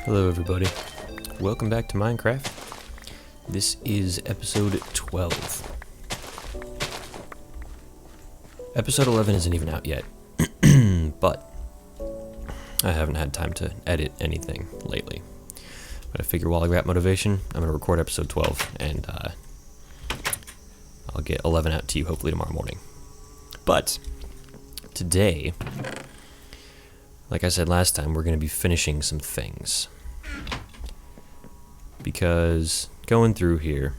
Hello everybody, welcome back to Minecraft. This is episode 12. Episode 11 isn't even out yet, but I haven't had time to edit anything lately. But I figure while I got motivation, I'm going to record episode 12, and I'll get 11 out to you hopefully tomorrow morning. But today, like I said last time, we're going to be finishing some things. Because going through here,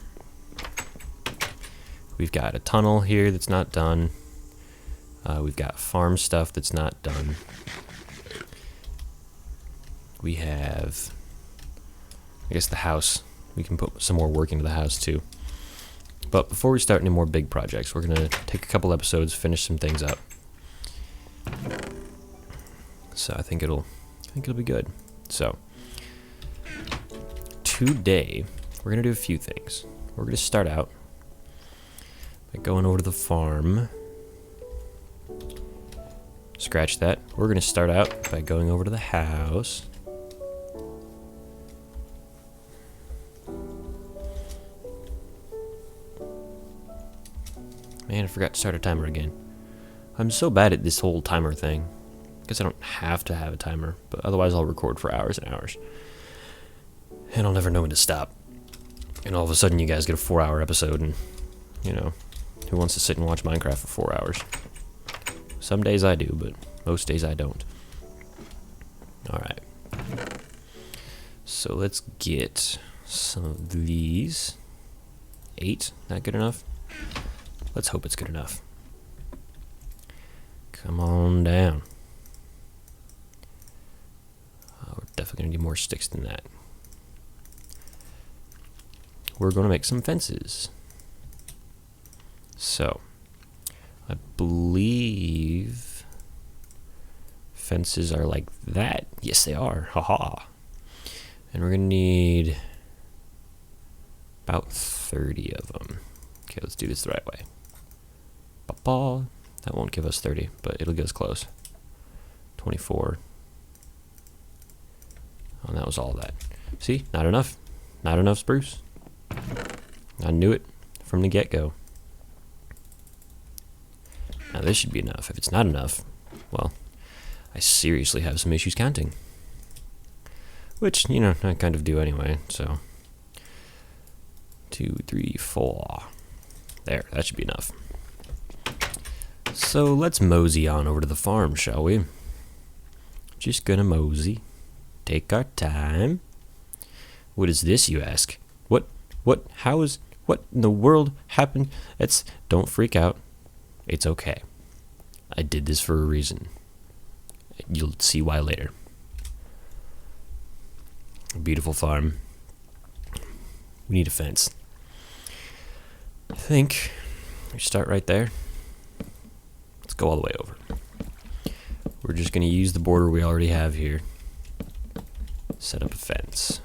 we've got a tunnel here that's not done. We've got farm stuff that's not done. We have, I guess, the house. We can put some more work into the house too. But before we start any more big projects, we're gonna take a couple episodes, finish some things up. So I think it'll be good. So today we're gonna do a few things. We're gonna start out by going over to the farm. Scratch that. We're gonna start out by going over to the house. Man, I forgot to start a timer again. I'm so bad at this whole timer thing. I guess I don't have to have a timer, but otherwise I'll record for hours and hours. And I'll never know when to stop. And all of a sudden you guys get a 4-hour episode and, you know, who wants to sit and watch Minecraft for 4 hours? Some days I do, but most days I don't. Alright. So let's get some of these. 8, not good enough? Let's hope it's good enough. Come on down. We're definitely going to need more sticks than that. We're going to make some fences. So, I believe fences are like that. Yes, they are. Haha. And we're going to need about 30 of them. Okay, let's do this the right way. Ba-ba. That won't give us 30, but it'll get us close. 24. Oh, and that was all that. See? Not enough. Not enough spruce. I knew it from the get-go. Now this should be enough. If it's not enough, well, I seriously have some issues counting. Which, you know, I kind of do anyway, so. 2, 3, 4. There, that should be enough. So let's mosey on over to the farm, shall we? Just gonna mosey. Take our time. What is this, you ask? What in the world happened? Don't freak out. It's okay. I did this for a reason. You'll see why later. A beautiful farm. We need a fence. I think we start right there. Let's go all the way over. We're just going to use the border we already have here. Set up a fence.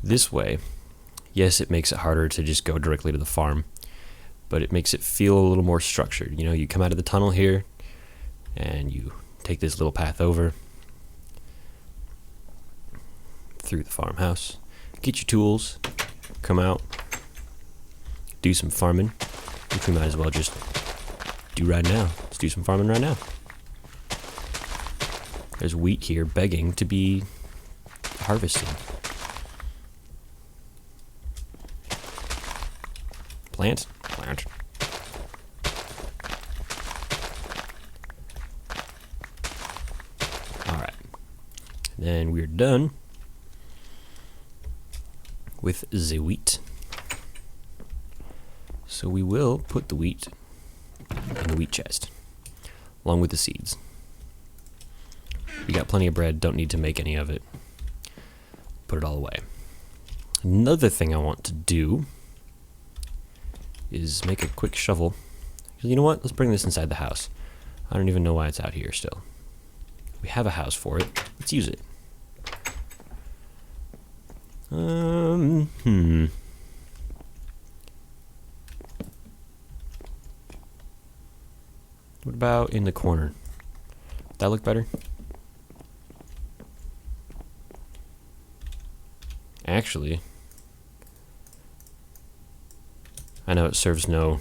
This way, yes, it makes it harder to just go directly to the farm, but it makes it feel a little more structured. You know, you come out of the tunnel here, and you take this little path over through the farmhouse, get your tools, come out, do some farming, which we might as well just do right now. Let's do some farming right now. There's wheat here begging to be harvested. Plant. Alright. Then we're done with the wheat. So we will put the wheat in the wheat chest, along with the seeds. We got plenty of bread, don't need to make any of it. Put it all away. Another thing I want to do is make a quick shovel. You know what? Let's bring this inside the house. I don't even know why it's out here still. We have a house for it. Let's use it. What about in the corner? That look better? Actually, I know it serves no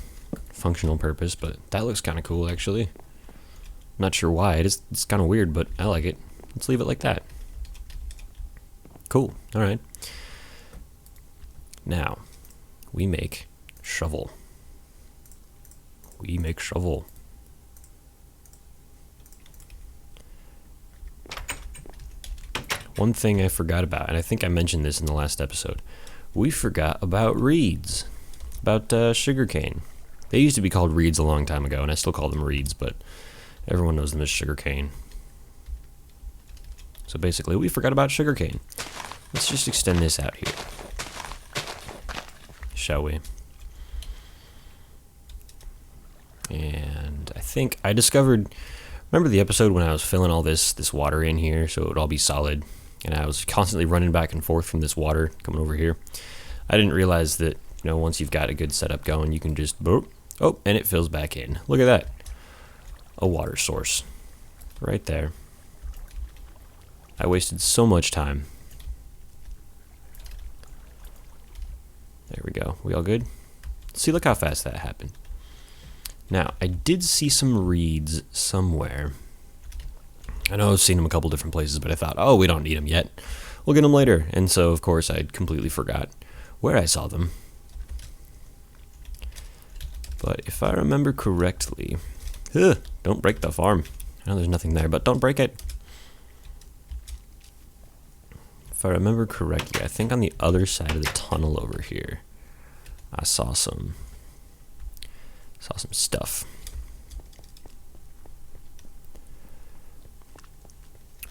functional purpose, but that looks kind of cool, actually. Not sure why. It's kind of weird, but I like it. Let's leave it like that. Cool. All right. Now, we make shovel. We make shovel. One thing I forgot about, and I think I mentioned this in the last episode, we forgot about reeds, about sugarcane. They used to be called reeds a long time ago, and I still call them reeds, but everyone knows them as sugarcane. So basically, we forgot about sugarcane. Let's just extend this out here, shall we? And I think I discovered, remember the episode when I was filling all this water in here so it would all be solid, and I was constantly running back and forth from this water coming over here? I didn't realize that, once you've got a good setup going, you can just, boop, oh, and it fills back in. Look at that. A water source right there. I wasted so much time. There we go. We all good? See, look how fast that happened. Now, I did see some reeds somewhere. I know I've seen them a couple different places, but I thought, oh, we don't need them yet. We'll get them later. And so, of course, I completely forgot where I saw them. But if I remember correctly, don't break the farm. I know there's nothing there, but don't break it. If I remember correctly, I think on the other side of the tunnel over here, I saw some stuff.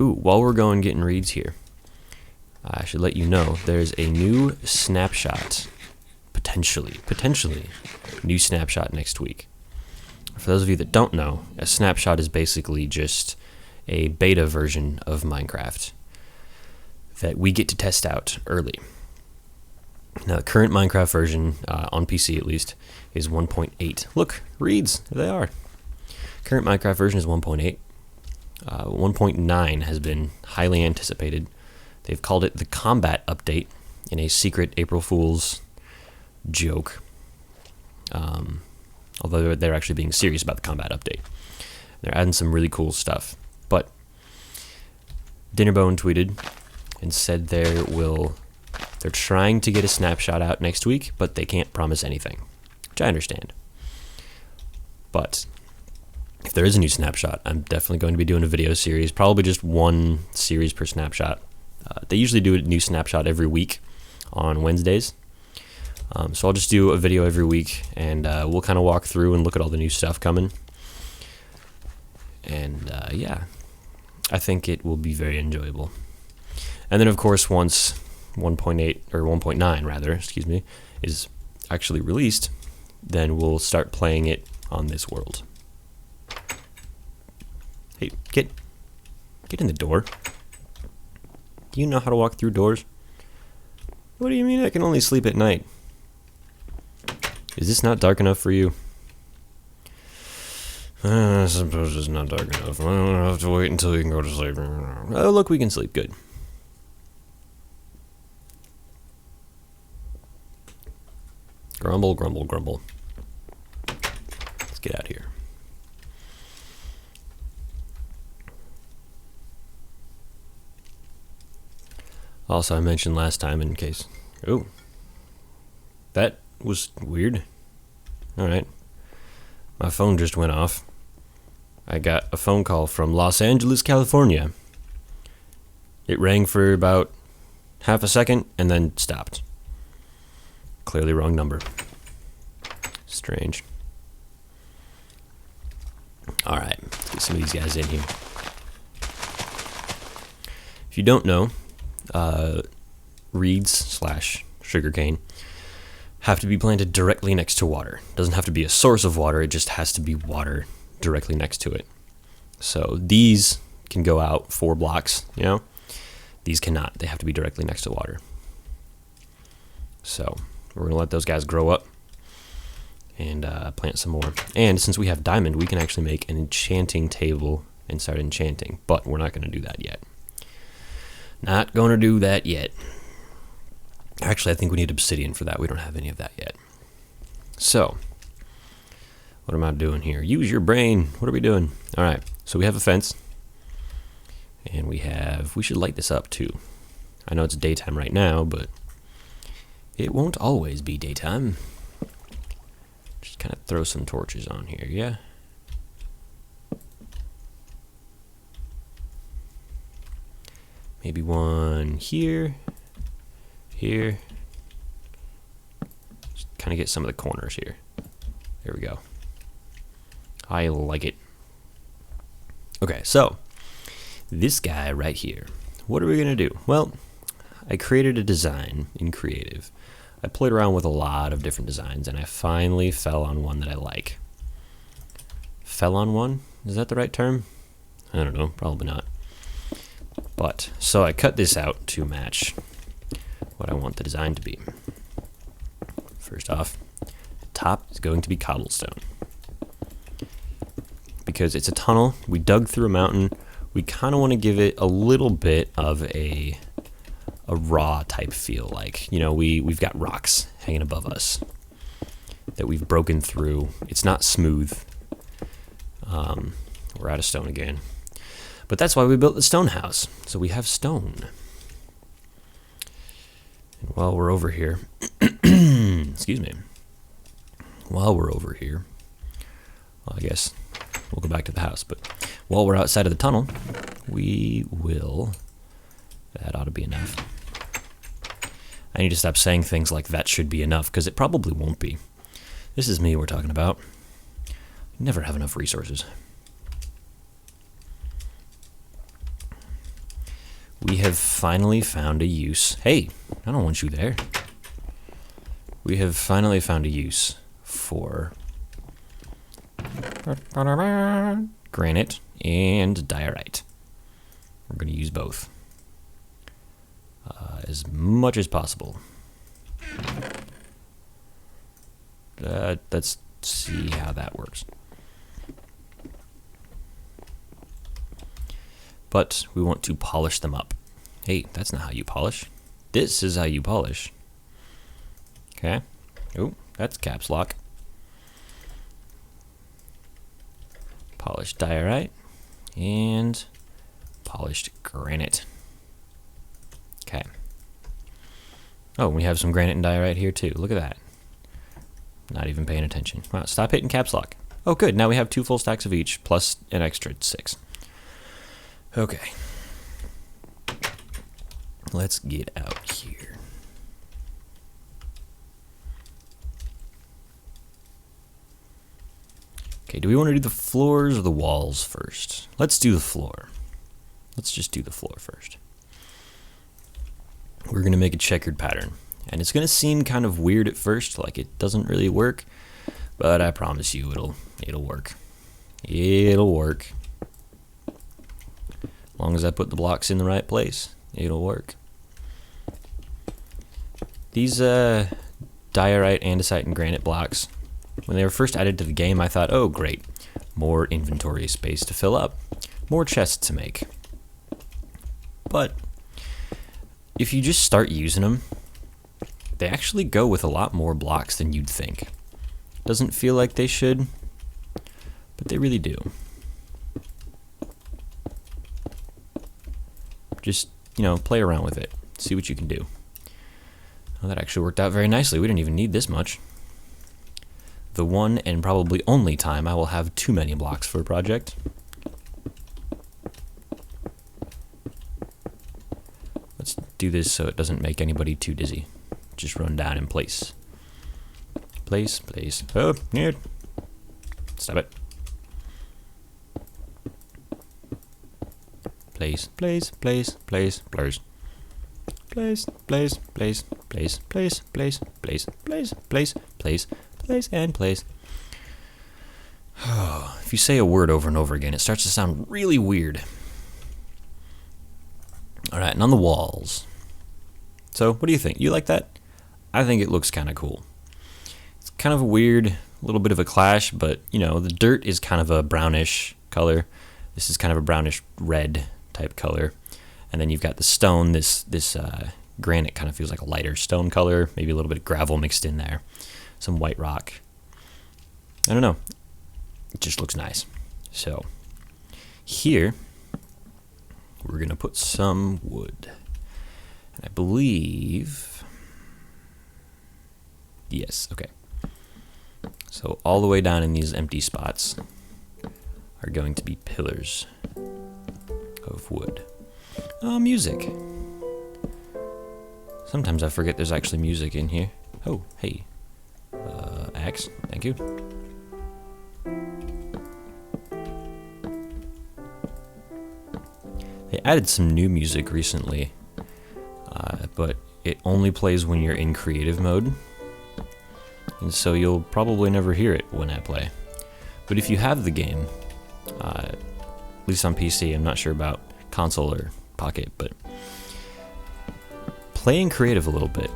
Ooh, while we're going getting reeds here, I should let you know there's a new snapshot, potentially new snapshot next week. For those of you that don't know, a snapshot is basically just a beta version of Minecraft that we get to test out early. Now, the current Minecraft version, on PC at least, is 1.8. Look, reeds, there they are. Current Minecraft version is 1.8. 1.9 has been highly anticipated. They've called it the Combat Update in a secret April Fool's joke. Although they're actually being serious about the Combat Update. They're adding some really cool stuff. But Dinnerbone tweeted and said they're trying to get a snapshot out next week, but they can't promise anything, which I understand. But if there is a new snapshot, I'm definitely going to be doing a video series, probably just one series per snapshot. They usually do a new snapshot every week on Wednesdays. So I'll just do a video every week, and we'll kind of walk through and look at all the new stuff coming. And yeah, I think it will be very enjoyable. And then, of course, once 1.8 or 1.9 rather, excuse me, is actually released, then we'll start playing it on this world. Hey, get in the door. Do you know how to walk through doors? What do you mean I can only sleep at night? Is this not dark enough for you? I suppose it's not dark enough. I don't have to wait until you can go to sleep. Oh, look, we can sleep. Good. Grumble, grumble, grumble. Let's get out of here. Also, I mentioned last time in case... Oh. That was weird. Alright. My phone just went off. I got a phone call from Los Angeles, California. It rang for about half a second and then stopped. Clearly wrong number. Strange. Alright, let's get some of these guys in here. If you don't know, reeds / sugarcane have to be planted directly next to water. It doesn't have to be a source of water, it just has to be water directly next to it. So these can go out 4 blocks, These cannot. They have to be directly next to water. So we're going to let those guys grow up and plant some more. And since we have diamond, we can actually make an enchanting table and start enchanting, but we're not going to do that yet. Not going to do that yet. Actually, I think we need obsidian for that. We don't have any of that yet. So, what am I doing here? Use your brain. What are we doing? All right, so we have a fence. And we should light this up too. I know it's daytime right now, but it won't always be daytime. Just kind of throw some torches on here, yeah? Maybe one here, here. Just kind of get some of the corners here. There we go. I like it. Okay, so this guy right here, what are we gonna do? Well, I created a design in Creative. I played around with a lot of different designs, and I finally fell on one that I like. Fell on one? Is that the right term? I don't know, probably not. But, so I cut this out to match what I want the design to be. First off, the top is going to be cobblestone. Because it's a tunnel, we dug through a mountain, we kind of want to give it a little bit of a raw type feel. Like, you know, we've got rocks hanging above us that we've broken through. It's not smooth. We're out of stone again. But that's why we built the stone house. So we have stone. And while we're over here, excuse me. While we're over here, well, I guess we'll go back to the house. But while we're outside of the tunnel, we will... That ought to be enough. I need to stop saying things like that should be enough, because it probably won't be. This is me we're talking about. Never have enough resources. We have finally found a use. Hey, I don't want you there. We have finally found a use for granite and diorite. We're going to use both as much as possible. Let's see how that works. But we want to polish them up. Hey, that's not how you polish. This is how you polish. Okay. Oh, that's caps lock. Polished diorite and polished granite. Okay. Oh, we have some granite and diorite here too. Look at that. Not even paying attention. Wow, stop hitting caps lock. Oh, good. Now we have 2 full stacks of each plus an extra 6. Okay. Let's get out here. Okay, do we want to do the floors or the walls first? Let's do the floor. Let's just do the floor first. We're going to make a checkered pattern. And it's going to seem kind of weird at first, like it doesn't really work. But I promise you it'll work. It'll work. As long as I put the blocks in the right place, it'll work. These diorite, andesite, and granite blocks, when they were first added to the game, I thought, oh great, more inventory space to fill up, more chests to make. But if you just start using them, they actually go with a lot more blocks than you'd think. Doesn't feel like they should, but they really do. Just, you know, play around with it. See what you can do. Well, that actually worked out very nicely. We didn't even need this much. The one and probably only time I will have too many blocks for a project. Let's do this so it doesn't make anybody too dizzy. Just run down in place. Place, place. Oh, yeah. Stop it. Place, place, place, place, place. Place, place, place, place, place, place, place, place, place, place, place, and place. If you say a word over and over again, it starts to sound really weird. Alright, and on the walls. So, what do you think? You like that? I think it looks kind of cool. It's kind of a weird, little bit of a clash, but, you know, the dirt is kind of a brownish color. This is kind of a brownish red type color. And then you've got the stone. This granite kind of feels like a lighter stone color, maybe a little bit of gravel mixed in there. Some white rock. I don't know. It just looks nice. So here, we're going to put some wood. And I believe... Yes, okay. So all the way down in these empty spots are going to be pillars of wood. Oh, music. Sometimes I forget there's actually music in here. Oh, hey. Axe, thank you. They added some new music recently, but it only plays when you're in creative mode. And so you'll probably never hear it when I play. But if you have the game, at least on PC, I'm not sure about console or Pocket, but play in creative a little bit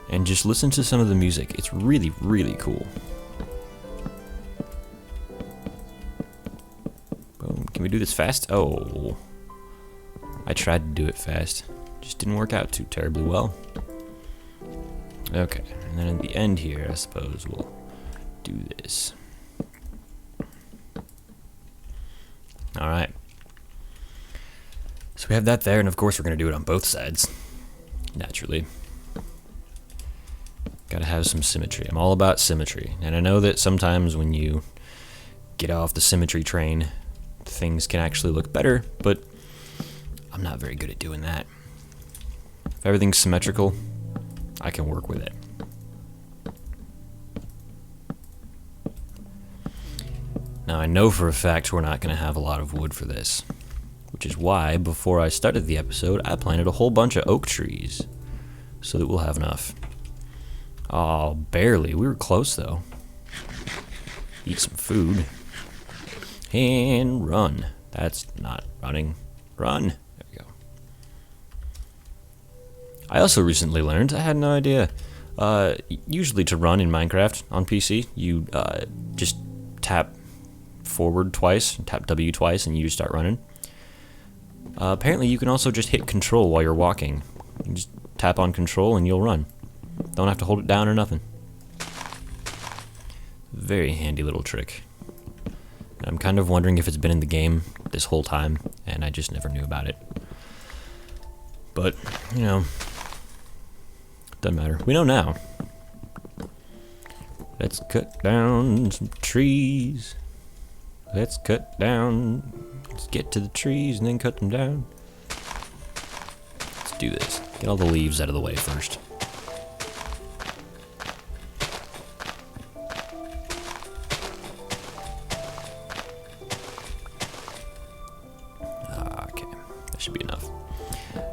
and just listen to some of the music. It's really, really cool. Boom. Can we do this fast? Oh, I tried to do it fast. Just didn't work out too terribly well. Okay, and then at the end here, I suppose we'll do this. Alright. So we have that there, and of course we're going to do it on both sides. Naturally. Gotta have some symmetry. I'm all about symmetry. And I know that sometimes when you get off the symmetry train, things can actually look better, but I'm not very good at doing that. If everything's symmetrical, I can work with it. Now I know for a fact we're not going to have a lot of wood for this, which is why before I started the episode I planted a whole bunch of oak trees so that we'll have enough. Oh, barely. We were close though. Eat some food. And run. That's not running. Run. There we go. I also recently learned, I had no idea, usually to run in Minecraft on PC, you just tap forward twice, tap W twice, and you just start running. Apparently you can also just hit control while you're walking. You just tap on control and you'll run. Don't have to hold it down or nothing. Very handy little trick. I'm kind of wondering if it's been in the game this whole time, and I just never knew about it. But, you know, doesn't matter. We know now. Let's cut down some trees. Let's cut down. Let's get to the trees and then cut them down. Let's do this. Get all the leaves out of the way first. Okay, that should be enough.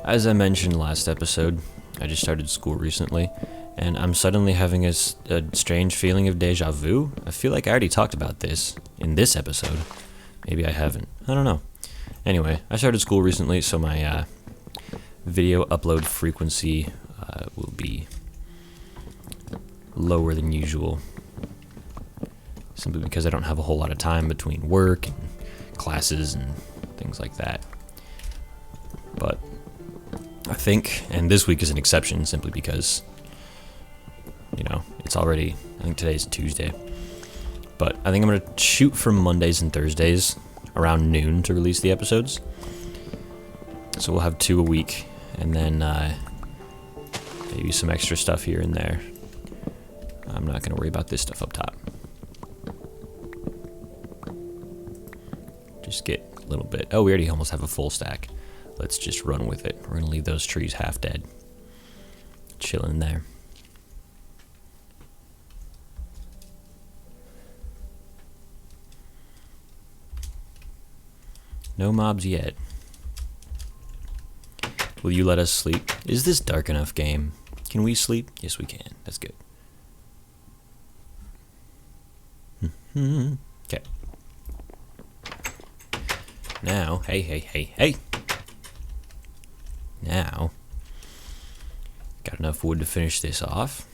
As I mentioned last episode, I just started school recently, and I'm suddenly having a strange feeling of deja vu. I feel like I already talked about this in this episode. Maybe I haven't. I don't know. Anyway, I started school recently, so my video upload frequency will be lower than usual. Simply because I don't have a whole lot of time between work and classes and things like that. But I think, and this week is an exception simply because, you know, it's already, I think today's Tuesday. But I think I'm going to shoot for Mondays and Thursdays around noon to release the episodes. So we'll have 2 a week, and then maybe some extra stuff here and there. I'm not going to worry about this stuff up top. Just get a little bit. Oh, we already almost have a full stack. Let's just run with it. We're going to leave those trees half dead. Chilling there. No mobs yet. Will you let us sleep? Is this dark enough, game? Can we sleep? Yes, we can. That's good. Okay. Now, hey. Now, got enough wood to finish this off.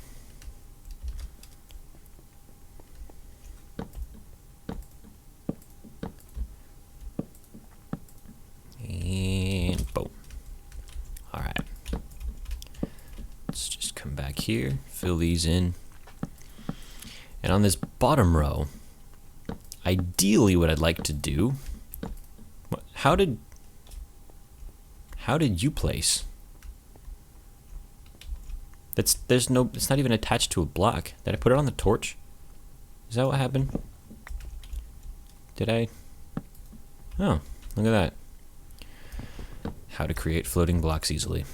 here, fill these in. And on this bottom row, ideally what I'd like to do, how did you place? It's not even attached to a block. Did I put it on the torch? Is that what happened? Did I? Oh, look at that. How to create floating blocks easily.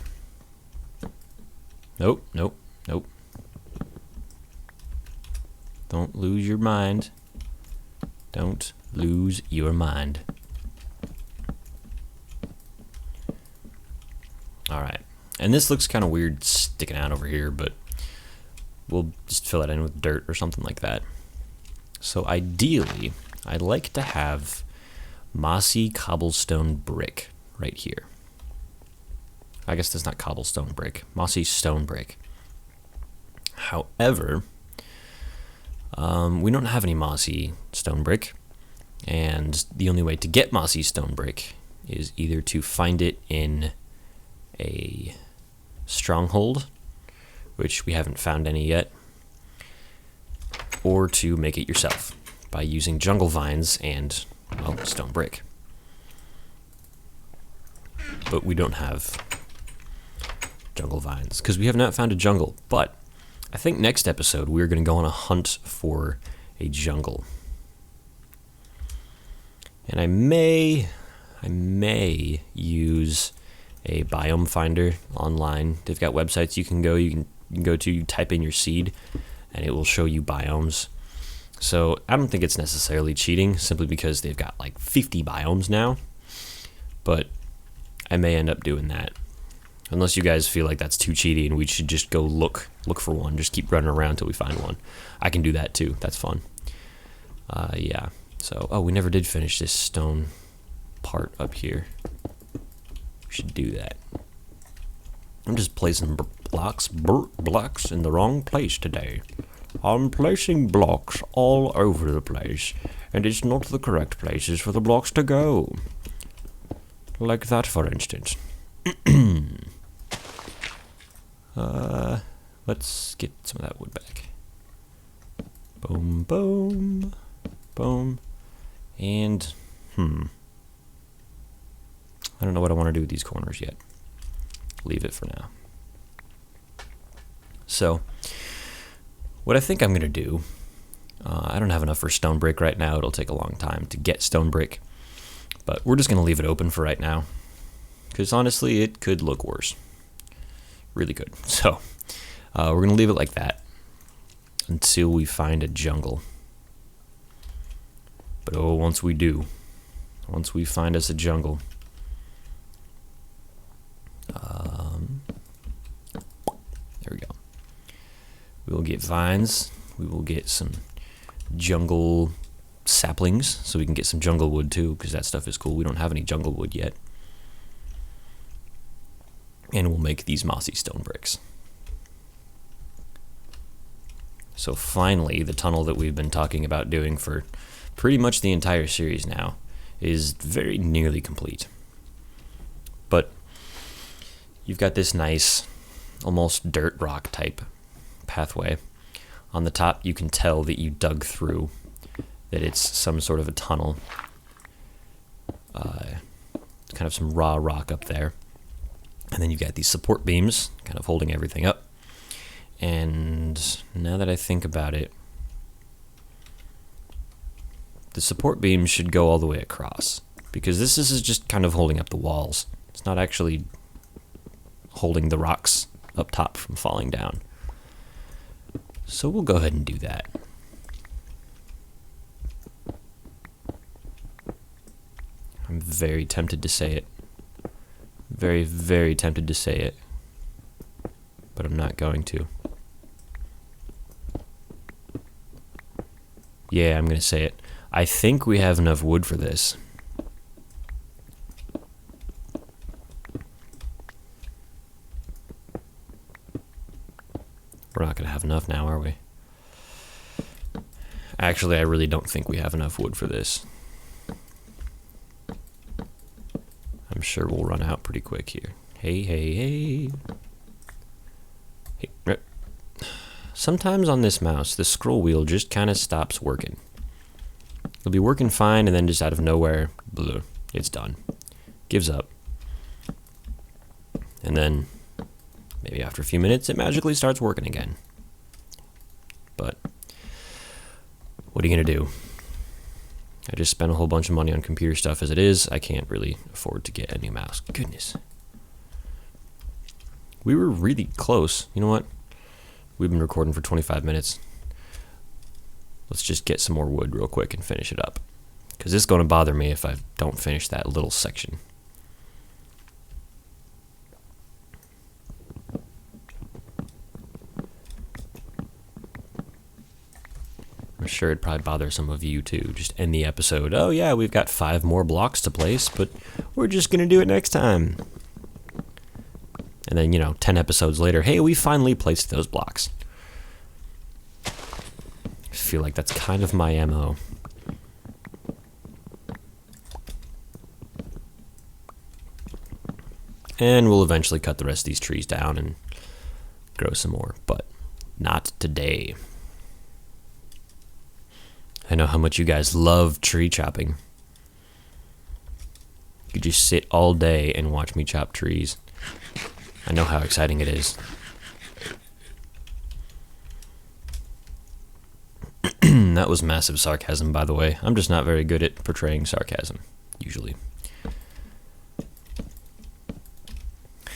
Nope, nope, nope. Don't lose your mind. Don't lose your mind. Alright. And this looks kind of weird sticking out over here, but we'll just fill it in with dirt or something like that. So ideally, I'd like to have mossy cobblestone brick right here. I guess that's not cobblestone brick, mossy stone brick. However, we don't have any mossy stone brick, and the only way to get mossy stone brick is either to find it in a stronghold, which we haven't found any yet, or to make it yourself by using jungle vines and, well, stone brick. But we don't have jungle vines because we have not found a jungle. But I think next episode we're going to go on a hunt for a jungle. And I may use a biome finder online. They've got websites you can go to, you type in your seed and it will show you biomes. So I don't think it's necessarily cheating simply because they've got like 50 biomes now, but I may end up doing that. Unless you guys feel like that's too cheaty and we should just go look for one. Just keep running around till we find one. I can do that too. That's fun. Yeah. So, oh, we never did finish this stone part up here. We should do that. I'm just placing blocks in the wrong place today. I'm placing blocks all over the place, and it's not the correct places for the blocks to go. Like that, for instance. Let's get some of that wood back. Boom, boom, boom, and I don't know what I want to do with these corners yet. Leave it for now. So, what I think I'm going to do, I don't have enough for stone brick right now. It'll take a long time to get stone brick, but we're just going to leave it open for right now, because honestly, it could look worse. Really good. So, we're going to leave it like that until we find a jungle. But oh, once we find us a jungle, there we go. We will get vines. We will get some jungle saplings, so we can get some jungle wood too, because that stuff is cool. We don't have any jungle wood yet. And we'll make these mossy stone bricks. So finally, the tunnel that we've been talking about doing for pretty much the entire series now is very nearly complete. But you've got this nice, almost dirt rock type pathway. On the top, you can tell that you dug through, that it's some sort of a tunnel. Kind of some raw rock up there. And then you've got these support beams kind of holding everything up. And now that I think about it, the support beams should go all the way across, because this is just kind of holding up the walls. It's not actually holding the rocks up top from falling down. So we'll go ahead and do that. I'm very tempted to say it. Very, very tempted to say it. But I'm not going to. Yeah, I'm going to say it. I think we have enough wood for this. We're not going to have enough now, are we? Actually, I really don't think we have enough wood for this. I'm sure we'll run out pretty quick here. Hey, hey, hey. Hey, sometimes on this mouse, the scroll wheel just kind of stops working. It'll be working fine, and then just out of nowhere, bleh, it's done. Gives up. And then, maybe after a few minutes, it magically starts working again. But, what are you going to do? I just spent a whole bunch of money on computer stuff as it is. I can't really afford to get a new mouse. Goodness. We were really close. You know what? We've been recording for 25 minutes. Let's just get some more wood real quick and finish it up. Because it's going to bother me if I don't finish that little section. I'm sure it'd probably bother some of you too. Just end the episode. Oh yeah, we've got 5 more blocks to place, but we're just going to do it next time. And then, 10 episodes later, hey, we finally placed those blocks. I feel like that's kind of my MO. And we'll eventually cut the rest of these trees down and grow some more, but not today. I know how much you guys love tree chopping. You could just sit all day and watch me chop trees. I know how exciting it is. That was massive sarcasm, by the way. I'm just not very good at portraying sarcasm, usually.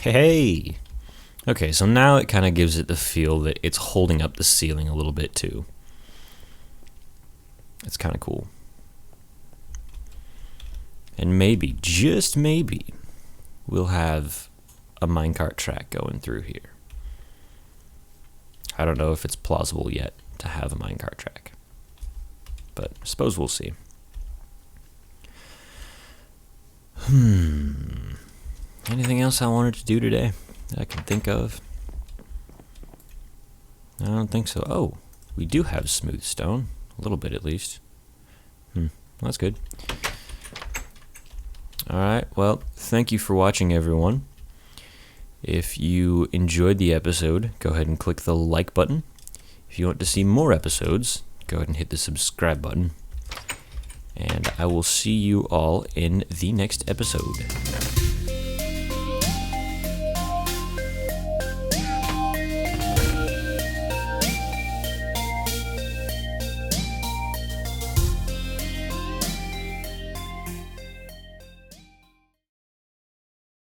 Hey! Okay, so now it kind of gives it the feel that it's holding up the ceiling a little bit too. It's kind of cool. And maybe, just maybe, we'll have a minecart track going through here. I don't know if it's plausible yet to have a minecart track, but I suppose we'll see. Anything else I wanted to do today that I can think of? I don't think so. Oh, we do have smooth stone. A little bit, at least. That's good. Alright, well, thank you for watching, everyone. If you enjoyed the episode, go ahead and click the like button. If you want to see more episodes, go ahead and hit the subscribe button. And I will see you all in the next episode.